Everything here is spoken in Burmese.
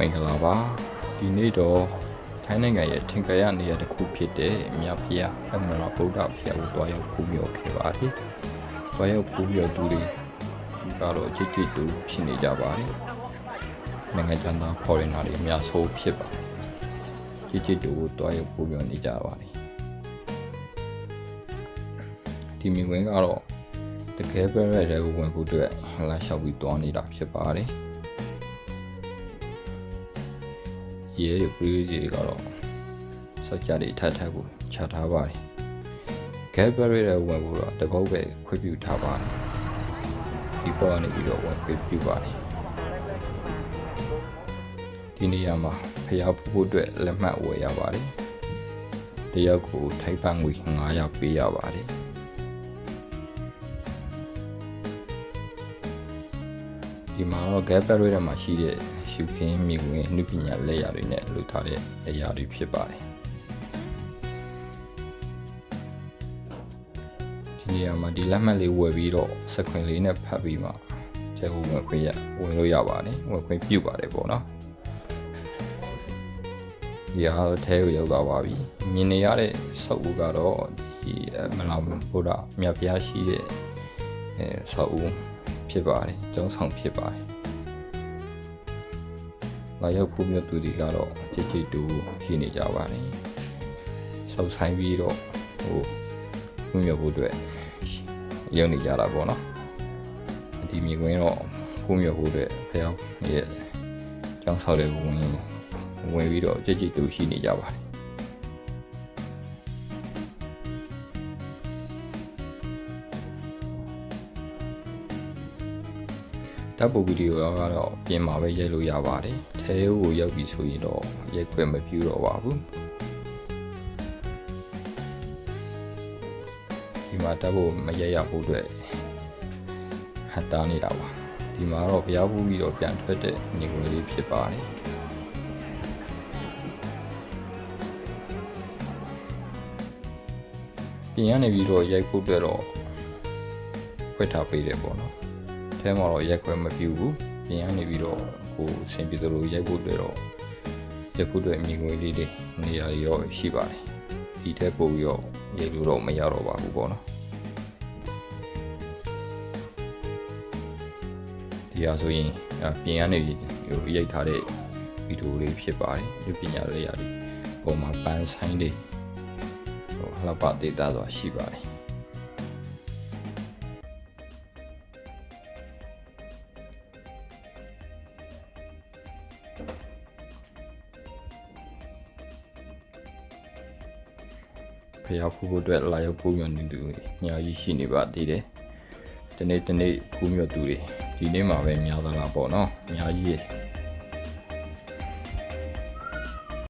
မင်္ဂလာပါဒီနေ့တော့ထိုင်းနိုင်ငံရဲ့ထင်ကြရနေရတစ်ခုဖြစ်တဲ့မြတ်ဖျားအမလာဗုဒ္ဓဖျားကိုတွားရောက်ဖူးမြော်ခဲ့ပါတယ်တွားရောက်ဖူးမြော်သူတွေကတော့ကြည်ကြည်တူဖြစ်နေကြပါတယ်နိုင်ငံခြားသား foreigner တွေအများဆုံးဖြစ်ပါတယ်ကြည်ကြည်တူကိုတွားရောက်ဖူးမြော်နေကြပါတယ်ဒီမြင်ကွင်းကတော့တကယ်ပဲရဲဝင်ဖို့အတွက်လာလျှောက်ပြီးတွားနေတာဖြစ်ပါတယ်ရဲတွေပြည်ကြီးတွေကတော့စကြတွေထပ်ကိုချထားပါတယ်။ဂဲဘရီရဲ့ဝင်ဖို့တော့တကုတ်ပဲခွင့်ပြုထားပါတယ်။ဒီပေါ်ကနေပြီးတော့ဝင်ခွင့်ပြုပါတယ်။ဒီနေရာမှာဖျားဖို့အတွက်လက်မှတ်ဝယ်ရပါတယ်။တယောက်ကိုထိုက်ပန်ငွေ900ပေးရပါတယ်။ဒီမှာတော့ဂဲဘရီရဲ့မှာရှိတဲ့ရှုခင်းမိဝင်နှုပညာလက်ရာတွေနဲ့လုပ်ထားတဲ့အရာတွေဖြစ်ပါတယ်ဒီနေရာမှာဒီလက်မှတ်လေးဝယ်ပြီးတော့စခွင်လေးနဲ့ဖတ်ပြီးမှကျဲဝင်ခွင့်ရဝင်လို့ရပါတယ်ဝင်ခွင့်ပြုပါတယ်ပေါ့နော်ဒီဟာထဲကိုရောက်သွားပါပြီမြင်နေရတဲ့ဆောက်ဦးကတော့ဒီမလာဗုဒ္ဓမြတ်ဖျားရှိတဲ့ဆောက်ဦးဖြစ်ပါတယ်ကျောင်းဆောင်ဖြစ်ပါတယ်လာရောက်ဖူးမြော်သူတွေကတော့ကြည်ကြည်တူဖြစ်နေကြပါတယ်။ဆောက်ဆိုင်ပြီးတော့ဖူးမြော်ဖို့အတွက်ရောက်နေကြတာပေါ့နော်။ဒီမြေကွင်းတော့ဖူးမြော်ဖို့အတွက်ဖျောင်းရဲ့ကျောင်းဆောက်တဲ့ဝင်ပြီးတော့ကြည်ကြည်တူရှိနေကြပါတယ်။တပ်ပုတ်ဗီဒီယိုကတော့ပြင်မှာပဲရိုက်လို့ရပါတယ်။ထဲကိုရောက်ပြီဆိုရင်တော့ရိုက်ခွင့်မပြုတော့ပါဘူး။ဒီမှာတပ်ဖို့မရိုက်ရဖို့အတွက်ဟတ်တားနေတာပါ။ဒီမှာတော့ဘုရားဖူးပြီးတော့ပြန်ထွက်တဲ့နေဝင်လေးဖြစ်ပါတယ်။ပြင်ရနေပြီးတော့ရိုက်ဖို့အတွက်တော့ဖွက်ထားပေးတယ်ပေါ့နော်။ထဲမှာတော့ရက်ခွဲမပြူဘူးပြင်ရနေပြီးတော့ကိုအဆင်ပြေသလိုရိုက်ဖို့အတွက်တော့ရက်ဖို့အတွက်အမြင်ငွေလေးတွေနေရာရောရှိပါတယ်ဒီထက်ပိုပြီးတော့ရိုက်လို့တော့မရတော့ပါဘူးပေါ့နော်ဒီဟာဆိုရင်ပြင်ရနေရိုက်ထားတဲ့ဗီဒီယိုလေးဖြစ်ပါတယ်ဒီပညာလေးရတယ်ပုံမှာပန်းဆိုင်တွေလှပဒေတာဆိုတာရှိပါတယ်ဖျားဖူးဖို့အတွက်လာရောက်ဖူးမြော်နေသူအများကြီးရှိနေပါသေးတယ်။ဒီနေ့ဖူးမြော်သူတွေဒီနေ့မှာပဲများသလားပေါ့နော်။အများကြီး